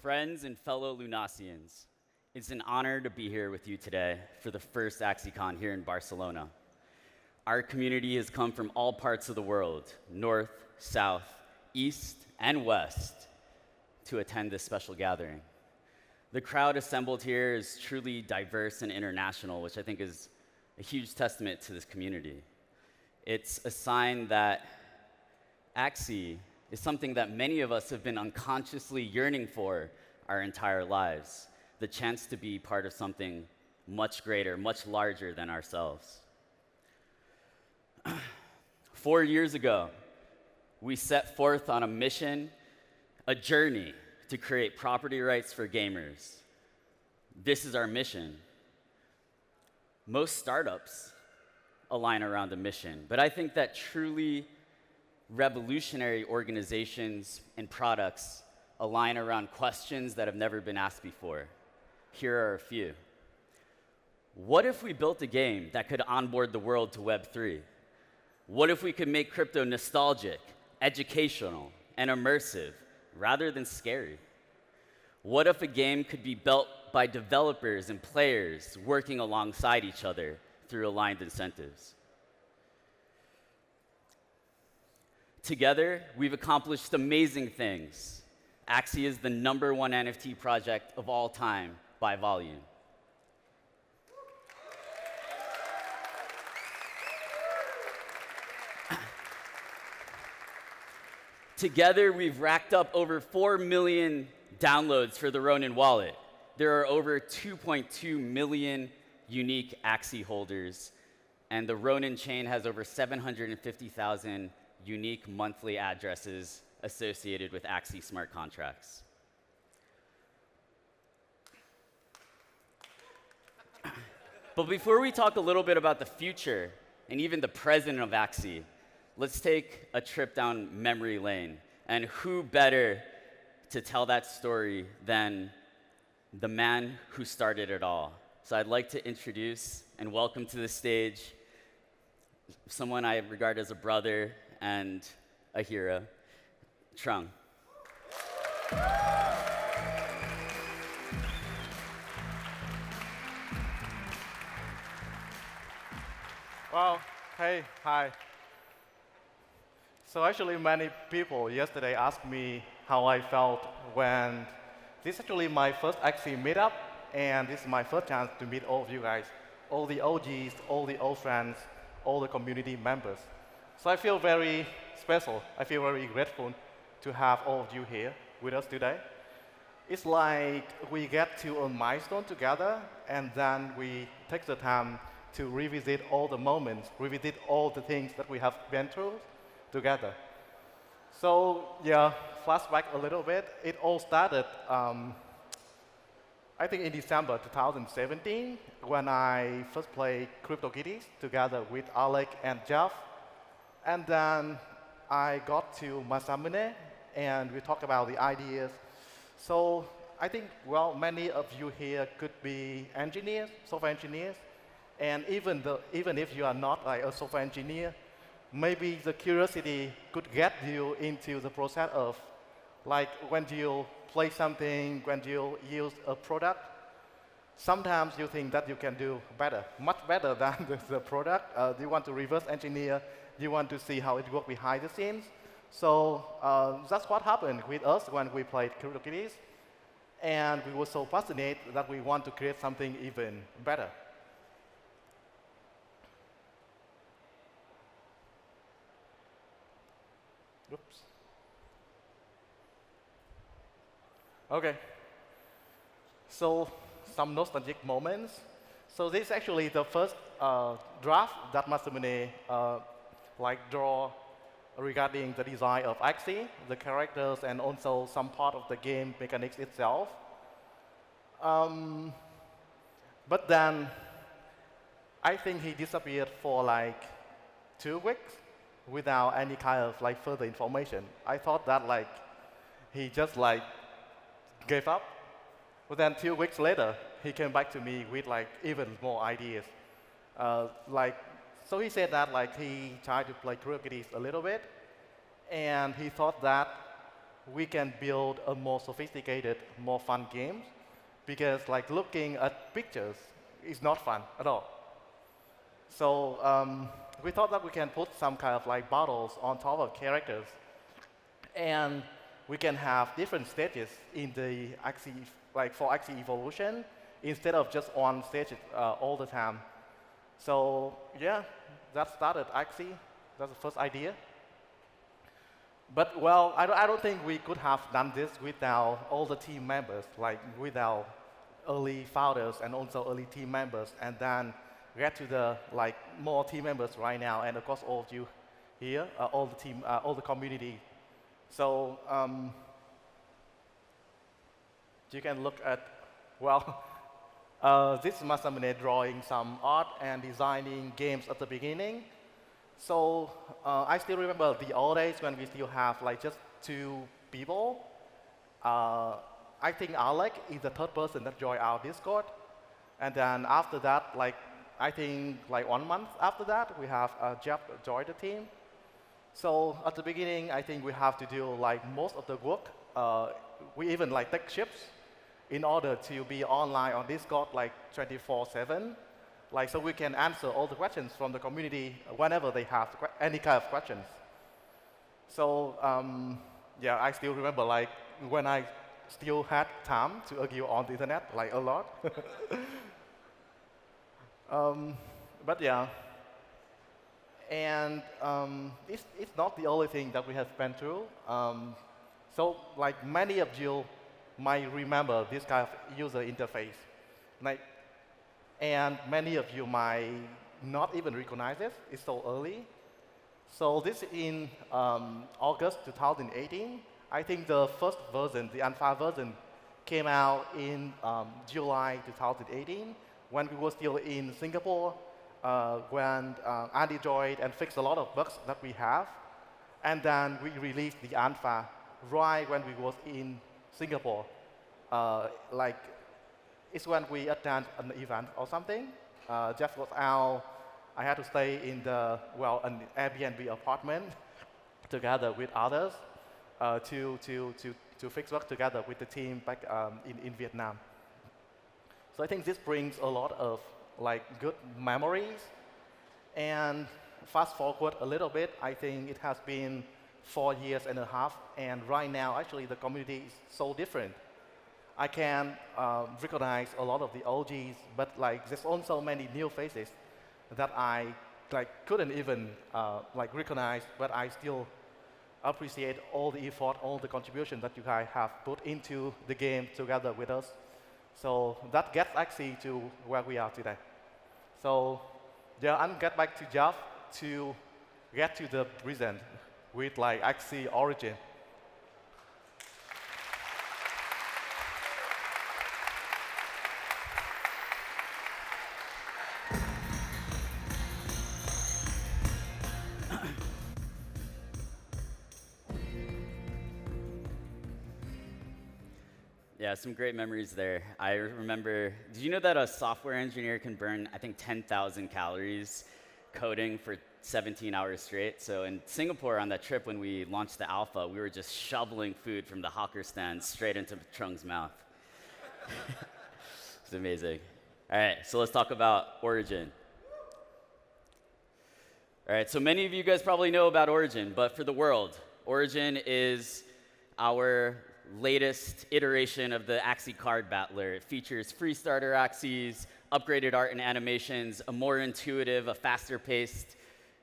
Friends and fellow Lunasians, it's an honor to be here with you today for the first AxieCon here in Barcelona. Our community has come from all parts of the world, north, south, east, and west, to attend this special gathering. The crowd assembled here is truly diverse and international, which I think is a huge testament to this community. It's a sign that Axie is something that many of us have been unconsciously yearning for our entire lives, the chance to be part of something much greater, much larger than ourselves. 4 years ago, we set forth on a mission, a journey to create property rights for gamers. This is our mission. Most startups align around a mission, but I think that truly revolutionary organizations and products align around questions that have never been asked before. Here are a few. What if we built a game that could onboard the world to Web3? What if we could make crypto nostalgic, educational, and immersive rather than scary? What if a game could be built by developers and players working alongside each other through aligned incentives? Together, we've accomplished amazing things. Axie is the #1 NFT project of all time by volume. Together, we've racked up over 4 million downloads for the Ronin wallet. There are over 2.2 million unique Axie holders, and the Ronin chain has over 750,000 unique monthly addresses associated with Axie smart contracts. But before we talk a little bit about the future and even the present of Axie, let's take a trip down memory lane. And who better to tell that story than the man who started it all? So I'd like to introduce and welcome to the stage someone I regard as a brother and a hero, Trung. Well, hey, hi. So actually many people yesterday asked me how I felt when this is actually my first Axie meetup, and this is my first chance to meet all of you guys, all the OGs, all the old friends, all the community members. So I feel very special. I feel very grateful to have all of you here with us today. It's like we get to a milestone together, and then we take the time to revisit all the moments, revisit all the things that we have been through together. So yeah, flashback a little bit. It all started, I think, in December 2017 when I first played CryptoKitties together with Alek and Jeff. And then I got to Masamune, and we talked about the ideas. So I think, well, many of you here could be engineers, software engineers. And even if you are not like a software engineer, maybe the curiosity could get you into the process of, like, when you play something, when you use a product, sometimes you think that you can do better, much better than the product. You want to reverse engineer. You want to see how it works behind the scenes. So that's what happened with us when we played CryptoKitties. And we were so passionate that we want to create something even better. Oops. OK. So some nostalgic moments. So this is actually the first draft that Masamune draw regarding the design of Axie, the characters, and also some part of the game mechanics itself. But then I think he disappeared for like 2 weeks without any kind of further information. I thought that he just gave up. But then 2 weeks later, he came back to me with even more ideas. So he said that he tried to play CryptoKitties a little bit, and he thought that we can build a more sophisticated, more fun game, because like looking at pictures is not fun at all. So we thought that we can put some kind of like bottles on top of characters, and we can have different stages in the Axie, like for Axie evolution, instead of just one stage all the time. So yeah, that started Axie. That's the first idea. But well, I don't think we could have done this without all the team members, like without early founders and also early team members, and then get to the like more team members right now, and of course all of you here, all the team, all the community. So you can look at, well, this is Masamune drawing some art and designing games at the beginning. So I still remember the old days when we still have like just 2 people. I think Alek is the 3rd person that joined our Discord. And then after that, like I think like 1 month after that, we have Jeff join the team. So at the beginning, I think we have to do like most of the work. We even like take shifts in order to be online on Discord like 24/7. Like so we can answer all the questions from the community whenever they have any kind of questions. So yeah, I still remember like when I still had time to argue on the internet, like a lot. But yeah, and it's not the only thing that we have been through. So like many of you might remember this kind of user interface. Like, and many of you might not even recognize it. It's so early. So this is in August 2018. I think the first version, the alpha version, came out in July 2018 when we were still in Singapore, when Andy joined and fixed a lot of bugs that we have. And then we released the alpha right when we was in Singapore. Like, it's when we attended an event or something. Jeff was out. I had to stay in the, well, an Airbnb apartment together with others to fix work together with the team back in Vietnam. So I think this brings a lot of like good memories. And fast forward a little bit, I think it has been 4.5 years, and right now actually the community is so different. I can recognize a lot of the OGs, but like there's also many new faces that I like couldn't even like recognize, but I still appreciate all the effort, all the contribution that you guys have put into the game together with us. So that gets Axie to where we are today. So yeah, I'm get back to Jeff to get to the present with like Axie origin. Yeah, some great memories there. I remember, did you know that a software engineer can burn, I think, 10,000 calories coding for 17 hours straight? So in Singapore on that trip when we launched the alpha, we were just shoveling food from the hawker stand straight into Trung's mouth. It's amazing. All right, so let's talk about Origin. All right, so many of you guys probably know about Origin, but for the world, Origin is our latest iteration of the Axie card battler. It features free starter Axies, upgraded art and animations, a more intuitive, a faster paced,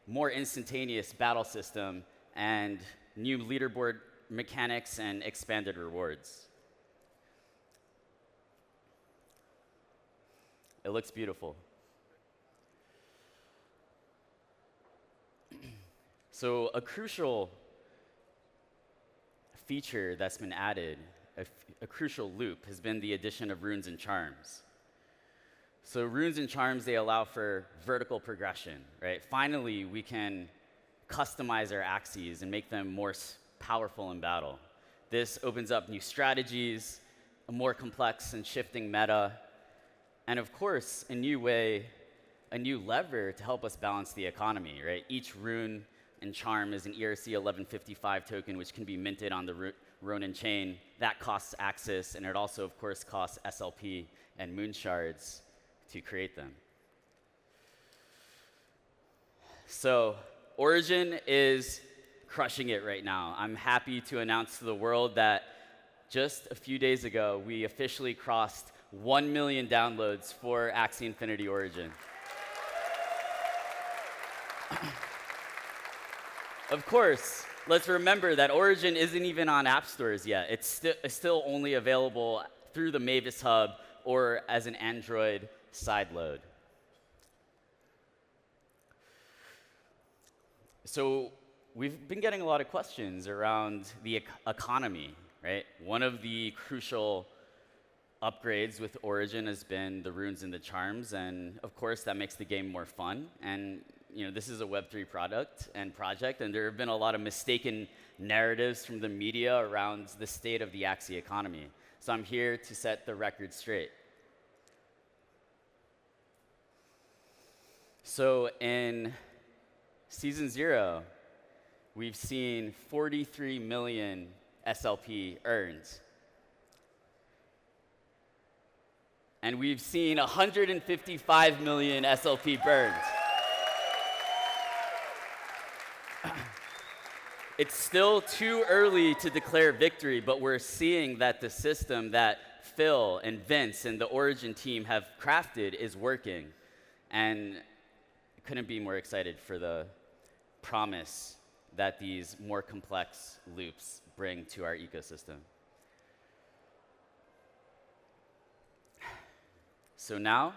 more instantaneous battle system, and new leaderboard mechanics and expanded rewards. It looks beautiful. So a crucial feature that's been added, a crucial loop, has been the addition of runes and charms. So runes and charms, they allow for vertical progression, right? Finally, we can customize our Axies and make them more powerful in battle. This opens up new strategies, a more complex and shifting meta, and of course, a new lever to help us balance the economy, right? Each rune and Charm is an ERC 1155 token, which can be minted on the Ronin chain. That costs Axis, and it also, of course, costs SLP and Moon shards to create them. So Origin is crushing it right now. I'm happy to announce to the world that just a few days ago, we officially crossed 1 million downloads for Axie Infinity Origin. Of course, let's remember that Origin isn't even on app stores yet. It's still only available through the Mavis Hub or as an Android sideload. So we've been getting a lot of questions around the economy, right? One of the crucial upgrades with Origin has been the runes and the charms, and of course that makes the game more fun. And this is a Web3 product and project, and there have been a lot of mistaken narratives from the media around the state of the Axie economy. So I'm here to set the record straight. So in Season 0, we've seen 43 million SLP earned. And we've seen 155 million SLP burned. It's still too early to declare victory, but we're seeing that the system that Phil and Vince and the Origin team have crafted is working. And I couldn't be more excited for the promise that these more complex loops bring to our ecosystem. So now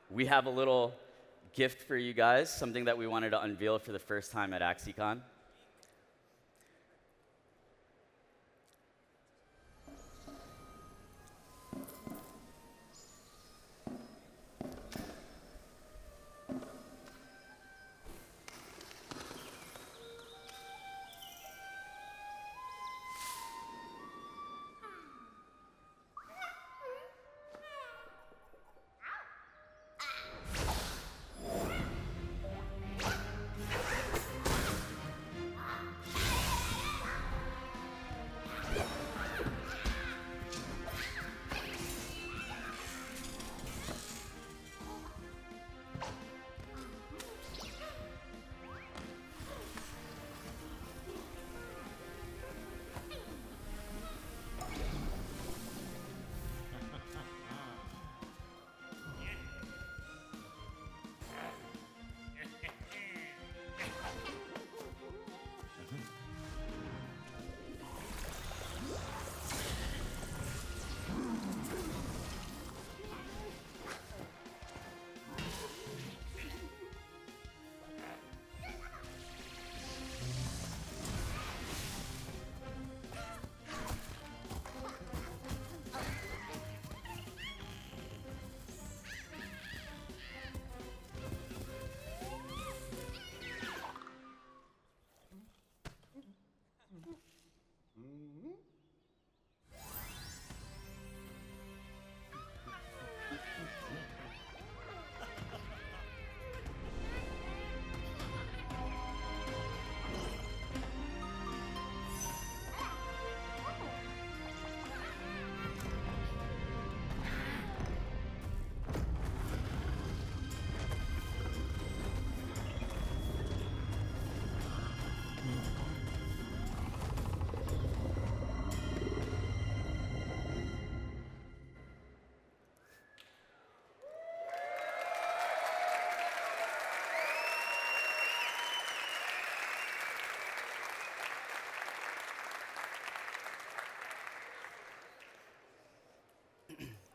we have a little gift for you guys, something that we wanted to unveil for the first time at AxieCon.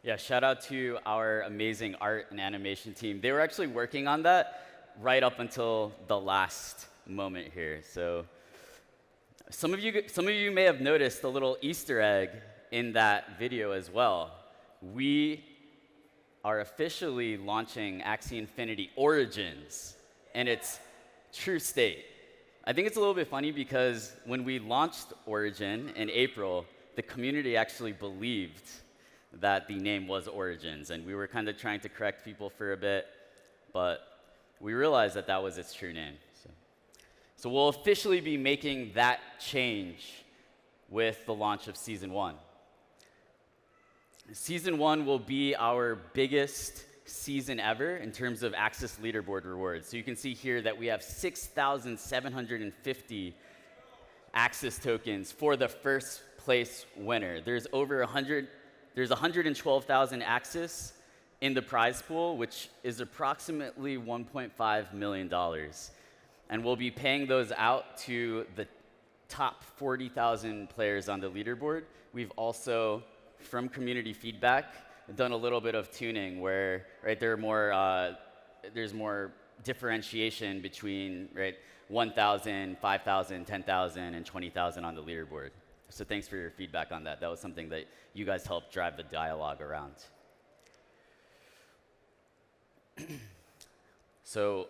Yeah, shout out to our amazing art and animation team. They were actually working on that right up until the last moment here. So some of you may have noticed a little Easter egg in that video as well. We are officially launching Axie Infinity Origins in its true state. I think it's a little bit funny because when we launched Origin in April, the community actually believed that the name was Origins, and we were kind of trying to correct people for a bit, but we realized that that was its true name. So So we'll officially be making that change with the launch of Season 1. Season 1 will be our biggest season ever in terms of Axis Leaderboard Rewards. So you can see here that we have 6,750 Axis tokens for the first place winner. There's 112,000 Axis in the prize pool, which is approximately $1.5 million. And we'll be paying those out to the top 40,000 players on the leaderboard. We've also, from community feedback, done a little bit of tuning where there's more differentiation between 1,000, 5,000, 10,000, and 20,000 on the leaderboard. So thanks for your feedback on that. That was something that you guys helped drive the dialogue around. So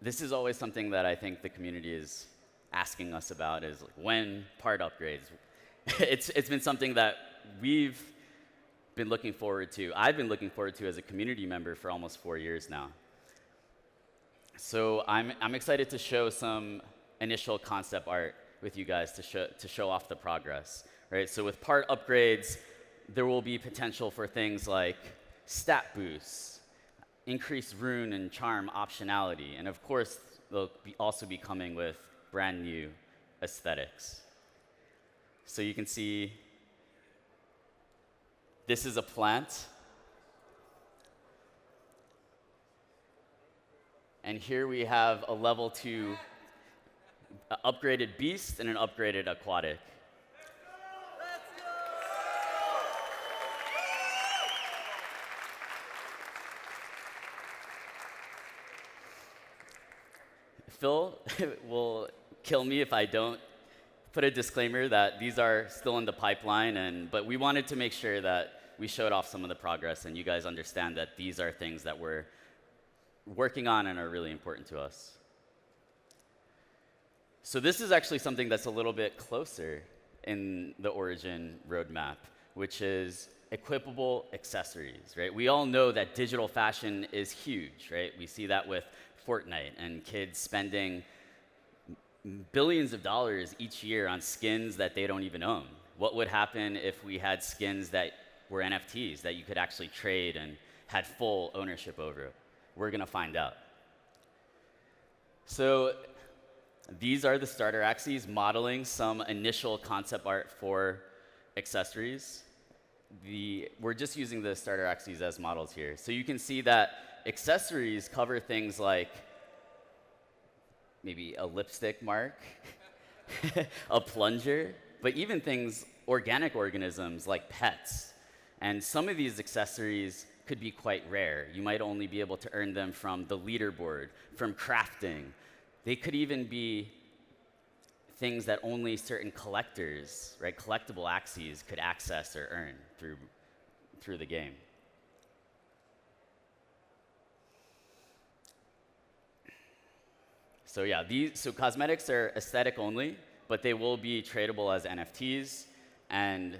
this is always something that I think the community is asking us about, is like, when part upgrades. It's been something that we've been looking forward to. I've been looking forward to as a community member for almost 4 years now. So I'm excited to show some initial concept art with you guys to show off the progress. Right? So with part upgrades, there will be potential for things like stat boosts, increased rune and charm optionality, and of course, they'll also be coming with brand new aesthetics. So you can see this is a plant. And here we have a level 2 upgraded beast and an upgraded aquatic. Phil will kill me if I don't put a disclaimer that these are still in the pipeline, but we wanted to make sure that we showed off some of the progress and you guys understand that these are things that we're working on and are really important to us. So this is actually something that's a little bit closer in the Origin roadmap, which is equipable accessories, right? We all know that digital fashion is huge, right? We see that with Fortnite and kids spending billions of dollars each year on skins that they don't even own. What would happen if we had skins that were NFTs that you could actually trade and had full ownership over? We're going to find out. So these are the starter Axies modeling some initial concept art for accessories. We're just using the starter Axies as models here. So you can see that accessories cover things like maybe a lipstick mark, a plunger, but even things, organic organisms like pets. And some of these accessories could be quite rare. You might only be able to earn them from the leaderboard, from crafting. They could even be things that only certain collectors, right, collectible Axies could access or earn through the game. So yeah, so cosmetics are aesthetic only, but they will be tradable as NFTs. And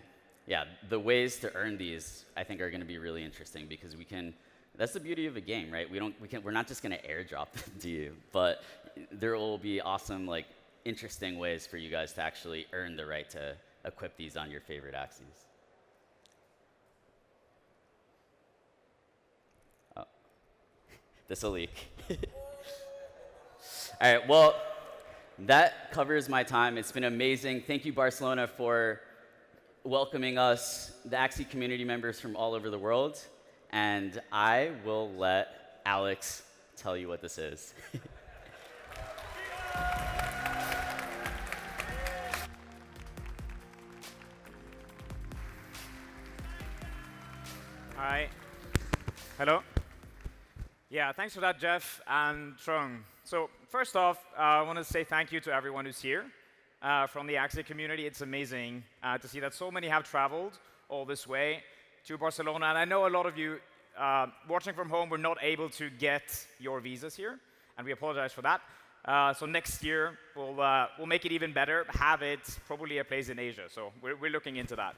yeah, the ways to earn these, I think, are going to be really interesting because we can. That's the beauty of a game, right? We're not just going to airdrop them to you, but there will be awesome, like, interesting ways for you guys to actually earn the right to equip these on your favorite Axies. Oh, this will leak. All right, well, that covers my time. It's been amazing. Thank you, Barcelona, for welcoming us, the Axie community members from all over the world. And I will let Alex tell you what this is. Hi. Hello. Yeah, thanks for that, Jeff and Trung. So first off, I want to say thank you to everyone who's here from the Axie community. It's amazing to see that so many have traveled all this way to Barcelona. And I know a lot of you watching from home were not able to get your visas here, and we apologize for that. So next year, we'll make it even better, have it probably a place in Asia. So we're looking into that.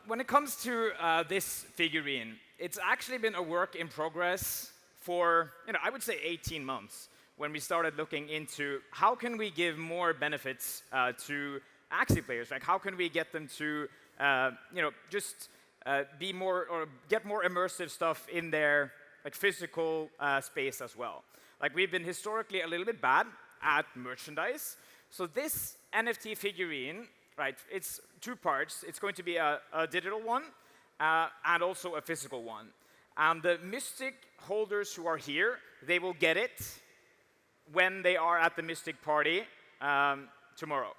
When it comes to this figurine, it's actually been a work in progress for, I would say 18 months. when we started looking into how can we give more benefits to Axie players. Like how can we get them to just be more or get more immersive stuff in their like physical space as well. Like we've been historically a little bit bad at merchandise. So this NFT figurine, right, it's two parts. It's going to be a digital one and also a physical one. And the Mystic holders who are here, they will get it when they are at the Mystic party tomorrow.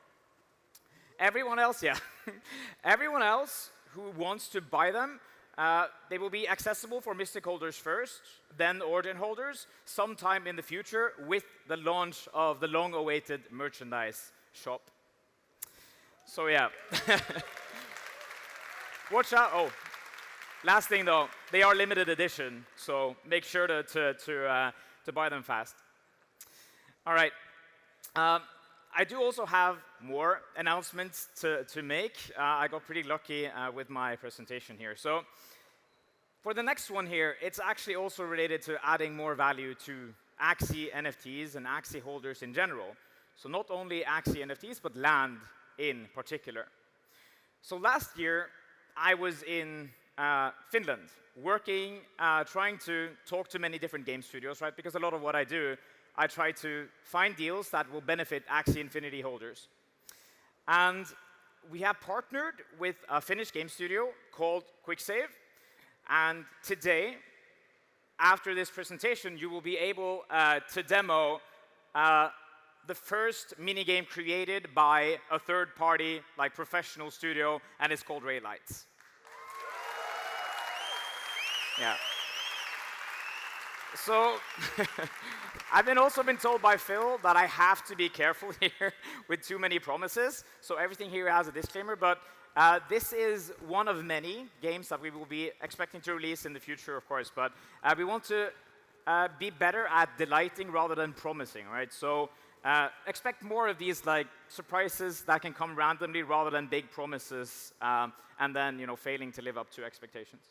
Everyone else, yeah. Everyone else who wants to buy them, they will be accessible for Mystic holders first, then Origin holders, sometime in the future with the launch of the long-awaited merchandise shop. So yeah. Watch out. Oh, last thing though, they are limited edition, so make sure to buy them fast. All right. I do also have more announcements to make. I got pretty lucky with my presentation here. So for the next one here, it's actually also related to adding more value to Axie NFTs and Axie holders in general. So not only Axie NFTs, but land in particular. So last year, I was in Finland, working, trying to talk to many different game studios, right? Because a lot of what I do, I try to find deals that will benefit Axie Infinity holders. And we have partnered with a Finnish game studio called QuickSave. And today, after this presentation, you will be able to demo the first minigame created by a third-party, like professional studio, and it's called Ray Lights. Yeah. So I've also been told by Phil that I have to be careful here with too many promises. So everything here has a disclaimer, but this is one of many games that we will be expecting to release in the future, of course. But we want to be better at delighting rather than promising, right? So expect more of these like surprises that can come randomly rather than big promises and then failing to live up to expectations.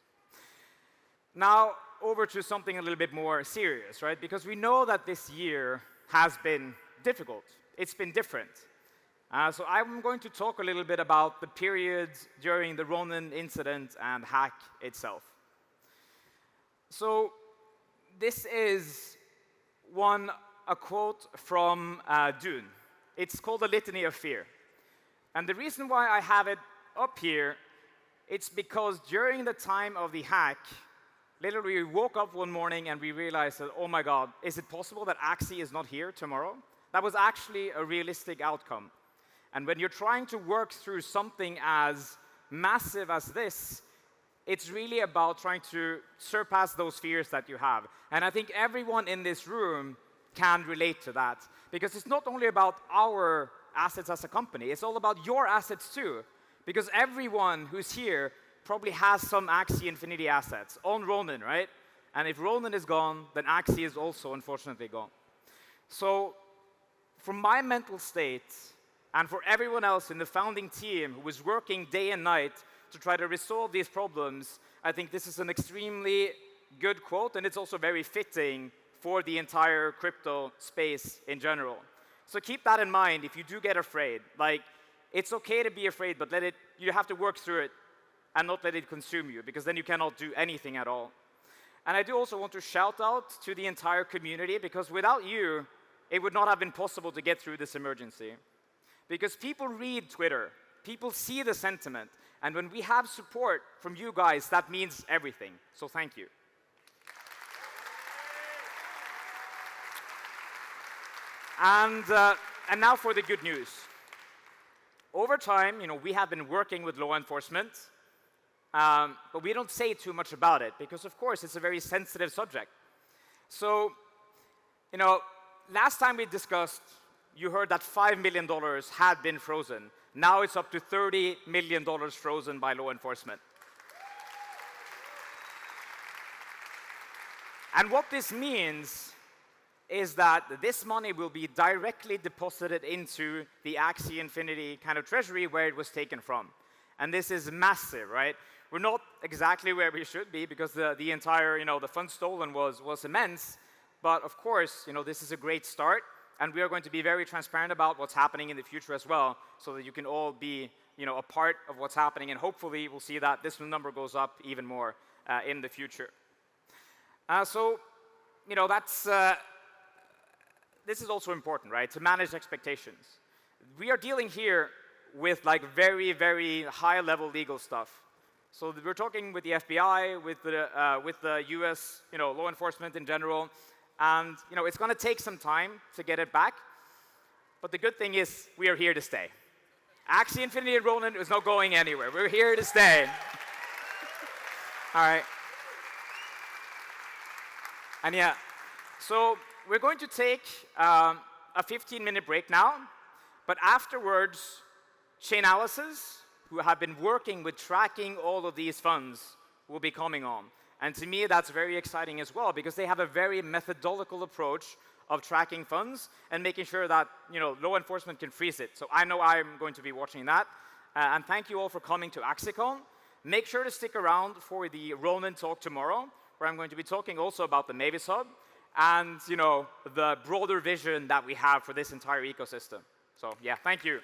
Now, over to something a little bit more serious, right? Because we know that this year has been difficult. It's been different. So I'm going to talk a little bit about the period during the Ronin incident and hack itself. So this is a quote from Dune. It's called The Litany of Fear. And the reason why I have it up here, it's because during the time of the hack, literally, we woke up one morning and we realized that, oh my God, is it possible that Axie is not here tomorrow? That was actually a realistic outcome. And when you're trying to work through something as massive as this, it's really about trying to surpass those fears that you have. And I think everyone in this room can relate to that. Because it's not only about our assets as a company, it's all about your assets too. Because everyone who's here probably has some Axie Infinity assets on Ronin, right? And if Ronin is gone, then Axie is also unfortunately gone. So from my mental state, and for everyone else in the founding team who was working day and night to try to resolve these problems, I think this is an extremely good quote, and it's also very fitting for the entire crypto space in general. So keep that in mind if you do get afraid. Like, it's okay to be afraid, but you have to work through it and not let it consume you, because then you cannot do anything at all. And I do also want to shout out to the entire community, because without you, it would not have been possible to get through this emergency. Because people read Twitter, people see the sentiment, and when we have support from you guys, that means everything. So thank you. And now for the good news. Over time, we have been working with law enforcement, but we don't say too much about it, because of course it's a very sensitive subject. So, last time we discussed, you heard that $5 million had been frozen. Now it's up to $30 million frozen by law enforcement. And what this means is that this money will be directly deposited into the Axie Infinity kind of treasury where it was taken from. And this is massive, right? We're not exactly where we should be, because the entire, the fund stolen was immense. But of course, this is a great start, and we are going to be very transparent about what's happening in the future as well, so that you can all be a part of what's happening, and hopefully we'll see that this number goes up even more in the future. So this is also important, right? To manage expectations. We are dealing here with very, very high-level legal stuff. So we're talking with the FBI, with the US, law enforcement in general, and it's going to take some time to get it back. But the good thing is we are here to stay. Axie Infinity Enrollment is not going anywhere. We're here to stay. All right. And yeah, so we're going to take a 15-minute break now, but afterwards, Chainalysis, who have been working with tracking all of these funds, will be coming on. And to me, that's very exciting as well, because they have a very methodological approach of tracking funds and making sure that law enforcement can freeze it. So I know I'm going to be watching that. And thank you all for coming to AxieCon. Make sure to stick around for the Ronan talk tomorrow, where I'm going to be talking also about the Mavis Hub and the broader vision that we have for this entire ecosystem. So yeah, thank you.